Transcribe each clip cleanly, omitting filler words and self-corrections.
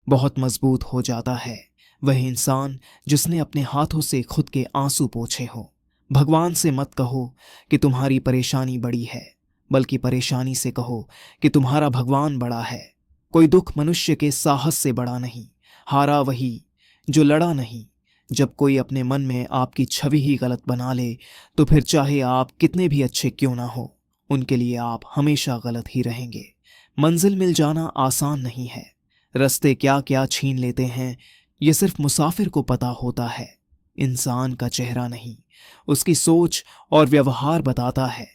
बहुत मजबूत हो जाता है वह इंसान जिसने अपने हाथों से खुद के आंसू पोंछे हो। भगवान से मत कहो कि तुम्हारी परेशानी बड़ी है, बल्कि परेशानी से कहो कि तुम्हारा भगवान बड़ा है। कोई दुख मनुष्य के साहस से बड़ा नहीं, हारा वही जो लड़ा नहीं। जब कोई अपने मन में आपकी छवि ही गलत बना ले, तो फिर चाहे आप कितने भी अच्छे क्यों ना हो, उनके लिए आप हमेशा गलत ही रहेंगे। मंजिल मिल जाना आसान नहीं है। रास्ते क्या क्या छीन लेते हैं, ये सिर्फ मुसाफिर को पता होता है। इंसान का चेहरा नहीं, उसकी सोच और व्यवहार बताता है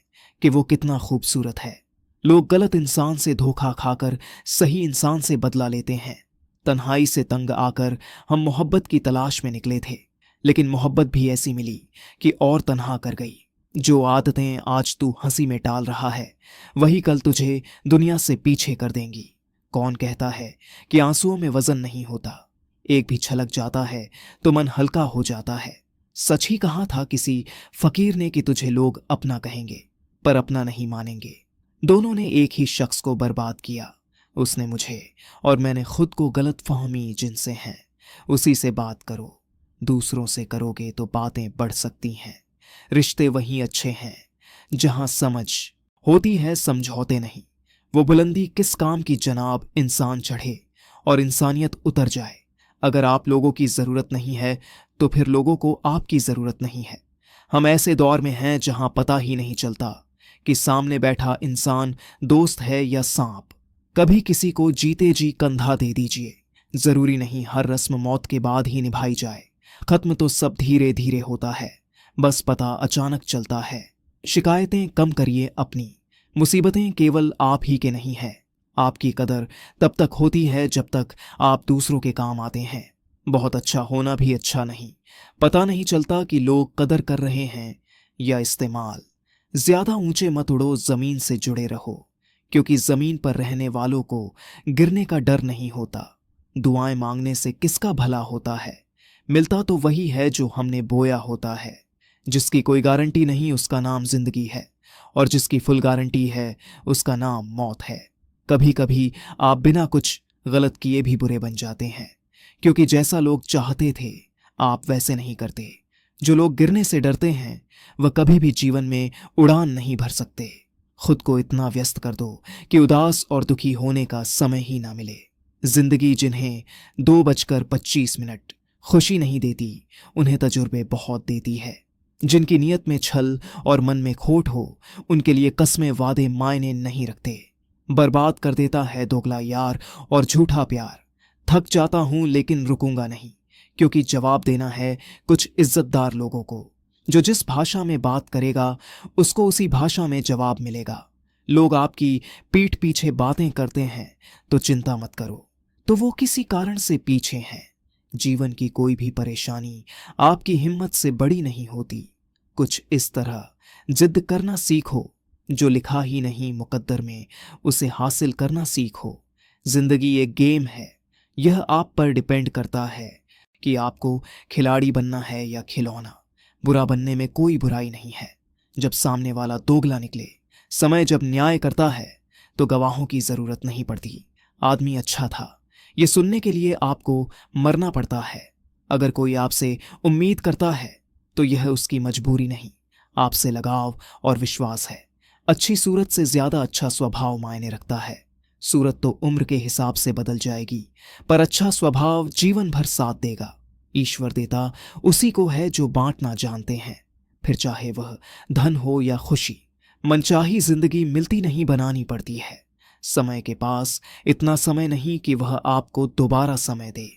कि वो कितना खूबसूरत है। लोग गलत इंसान से धोखा खाकर सही इंसान से बदला लेते हैं। तन्हाई से तंग आकर हम मोहब्बत की तलाश में निकले थे, लेकिन मोहब्बत भी ऐसी मिली कि और तन्हा कर गई। जो आदतें आज तू हंसी में टाल रहा है, वही कल तुझे दुनिया से पीछे कर देंगी। कौन कहता है कि आंसुओं में वजन नहीं होता? एक भी छलक जाता है तो मन हल्का हो जाता है। सच ही कहा था किसी फकीर ने कि तुझे लोग अपना कहेंगे, पर अपना नहीं मानेंगे। दोनों ने एक ही शख्स को बर्बाद किया, उसने मुझे और मैंने खुद को। गलत फहमी जिनसे हैं उसी से बात करो। दूसरों से करोगे तो बातें बढ़ सकती हैं। रिश्ते वहीं अच्छे हैं जहां समझ होती है, समझौते नहीं। वो बुलंदी किस काम की जनाब इंसान चढ़े और इंसानियत उतर जाए। अगर आप लोगों की जरूरत नहीं है तो फिर लोगों को आपकी जरूरत नहीं है। हम ऐसे दौर में हैं जहां पता ही नहीं चलता कि सामने बैठा इंसान दोस्त है या सांप। कभी किसी को जीते जी कंधा दे दीजिए। जरूरी नहीं हर रस्म मौत के बाद ही निभाई जाए। खत्म तो सब धीरे धीरे होता है, बस पता अचानक चलता है। शिकायतें कम करिए अपनी। मुसीबतें केवल आप ही के नहीं है। आपकी कदर तब तक होती है जब तक आप दूसरों के काम आते हैं। बहुत अच्छा होना भी अच्छा नहीं। पता नहीं चलता कि लोग कदर कर रहे हैं या इस्तेमाल। ज्यादा ऊंचे मत उड़ो, जमीन से जुड़े रहो, क्योंकि जमीन पर रहने वालों को गिरने का डर नहीं होता। दुआएं मांगने से किसका भला होता है? मिलता तो वही है जो हमने बोया होता है। जिसकी कोई गारंटी नहीं उसका नाम जिंदगी है, और जिसकी फुल गारंटी है उसका नाम मौत है। कभी कभी आप बिना कुछ गलत किए भी बुरे बन जाते हैं, क्योंकि जैसा लोग चाहते थे आप वैसे नहीं करते। जो लोग गिरने से डरते हैं वह कभी भी जीवन में उड़ान नहीं भर सकते। खुद को इतना व्यस्त कर दो कि उदास और दुखी होने का समय ही ना मिले। जिंदगी जिन्हें 2:25 खुशी नहीं देती, उन्हें तजुर्बे बहुत देती है। जिनकी नीयत में छल और मन में खोट हो, उनके लिए कस्में वादे मायने नहीं रखते। बर्बाद कर देता है दोगला यार और झूठा प्यार। थक जाता हूं लेकिन रुकूंगा नहीं, क्योंकि जवाब देना है कुछ इज्जतदार लोगों को। जो जिस भाषा में बात करेगा उसको उसी भाषा में जवाब मिलेगा। लोग आपकी पीठ पीछे बातें करते हैं तो चिंता मत करो, तो वो किसी कारण से पीछे हैं। जीवन की कोई भी परेशानी आपकी हिम्मत से बड़ी नहीं होती। कुछ इस तरह जिद करना सीखो, जो लिखा ही नहीं मुकद्दर में उसे हासिल करना सीखो। जिंदगी एक गेम है, यह आप पर डिपेंड करता है कि आपको खिलाड़ी बनना है या खिलौना। बुरा बनने में कोई बुराई नहीं है जब सामने वाला दोगला निकले। समय जब न्याय करता है तो गवाहों की जरूरत नहीं पड़ती। आदमी अच्छा था ये सुनने के लिए आपको मरना पड़ता है। अगर कोई आपसे उम्मीद करता है तो यह उसकी मजबूरी नहीं, आपसे लगाव और विश्वास है। अच्छी सूरत से ज्यादा अच्छा स्वभाव मायने रखता है। सूरत तो उम्र के हिसाब से बदल जाएगी, पर अच्छा स्वभाव जीवन भर साथ देगा। ईश्वर देता उसी को है जो बांटना जानते हैं, फिर चाहे वह धन हो या खुशी। मनचाही जिंदगी मिलती नहीं, बनानी पड़ती है। समय के पास इतना समय नहीं कि वह आपको दोबारा समय दे।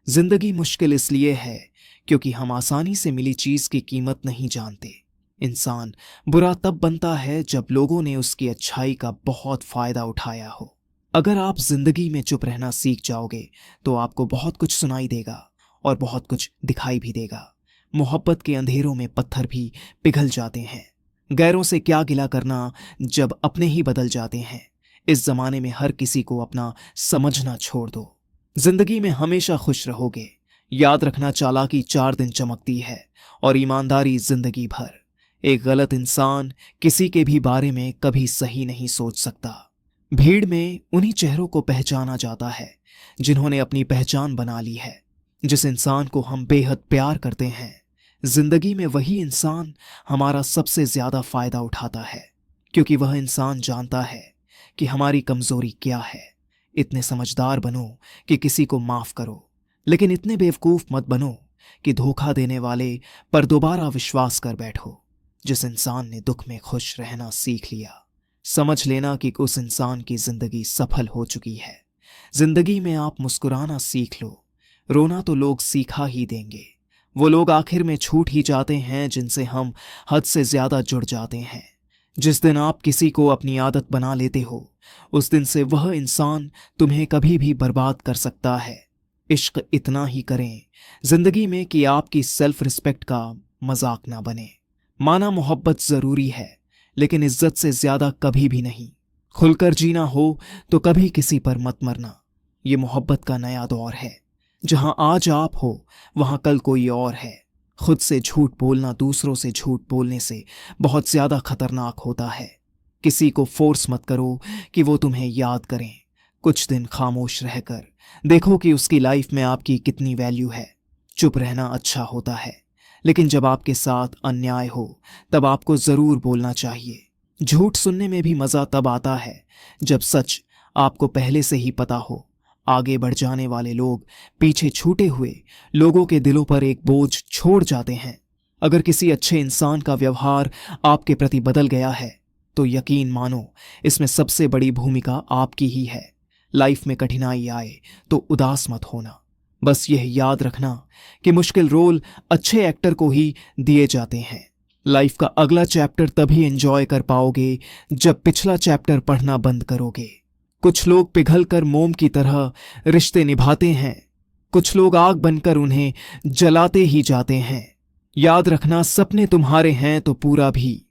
जिंदगी मुश्किल इसलिए है क्योंकि हम आसानी से मिली चीज की कीमत नहीं जानते। इंसान बुरा तब बनता है जब लोगों ने उसकी अच्छाई का बहुत फायदा उठाया हो। अगर आप जिंदगी में चुप रहना सीख जाओगे तो आपको बहुत कुछ सुनाई देगा और बहुत कुछ दिखाई भी देगा। मोहब्बत के अंधेरों में पत्थर भी पिघल जाते हैं। गैरों से क्या गिला करना जब अपने ही बदल जाते हैं। इस जमाने में हर किसी को अपना समझना छोड़ दो। जिंदगी में हमेशा खुश रहोगे। याद रखना, चालाकी 4 दिन चमकती है और ईमानदारी जिंदगी भर। एक गलत इंसान किसी के भी बारे में कभी सही नहीं सोच सकता। भीड़ में उन्हीं चेहरों को पहचाना जाता है जिन्होंने अपनी पहचान बना ली है। जिस इंसान को हम बेहद प्यार करते हैं, जिंदगी में वही इंसान हमारा सबसे ज्यादा फायदा उठाता है, क्योंकि वह इंसान जानता है कि हमारी कमजोरी क्या है। इतने समझदार बनो कि किसी को माफ करो, लेकिन इतने बेवकूफ मत बनो कि धोखा देने वाले पर दोबारा विश्वास कर बैठो। जिस इंसान ने दुख में खुश रहना सीख लिया, समझ लेना कि उस इंसान की जिंदगी सफल हो चुकी है। जिंदगी में आप मुस्कुराना सीख लो, रोना तो लोग सीखा ही देंगे। वो लोग आखिर में छूट ही जाते हैं जिनसे हम हद से ज्यादा जुड़ जाते हैं। जिस दिन आप किसी को अपनी आदत बना लेते हो, उस दिन से वह इंसान तुम्हें कभी भी बर्बाद कर सकता है। इश्क इतना ही करें जिंदगी में कि आपकी सेल्फ रिस्पेक्ट का मजाक ना बने। माना मोहब्बत जरूरी है, लेकिन इज्जत से ज्यादा कभी भी नहीं। खुलकर जीना हो तो कभी किसी पर मत मरना। ये मोहब्बत का नया दौर है। जहां आज आप हो वहां कल कोई और है। खुद से झूठ बोलना दूसरों से झूठ बोलने से बहुत ज्यादा खतरनाक होता है। किसी को फोर्स मत करो कि वो तुम्हें याद करें। कुछ दिन खामोश रहकर देखो कि उसकी लाइफ में आपकी कितनी वैल्यू है। चुप रहना अच्छा होता है, लेकिन जब आपके साथ अन्याय हो तब आपको जरूर बोलना चाहिए। झूठ सुनने में भी मजा तब आता है जब सच आपको पहले से ही पता हो। आगे बढ़ जाने वाले लोग पीछे छूटे हुए लोगों के दिलों पर एक बोझ छोड़ जाते हैं। अगर किसी अच्छे इंसान का व्यवहार आपके प्रति बदल गया है तो यकीन मानो इसमें सबसे बड़ी भूमिका आपकी ही है। लाइफ में कठिनाई आए तो उदास मत होना। बस यह याद रखना कि मुश्किल रोल अच्छे एक्टर को ही दिए जाते हैं। लाइफ का अगला चैप्टर तभी एंजॉय कर पाओगे जब पिछला चैप्टर पढ़ना बंद करोगे। कुछ लोग पिघलकर मोम की तरह रिश्ते निभाते हैं, कुछ लोग आग बनकर उन्हें जलाते ही जाते हैं। याद रखना, सपने तुम्हारे हैं तो पूरा भी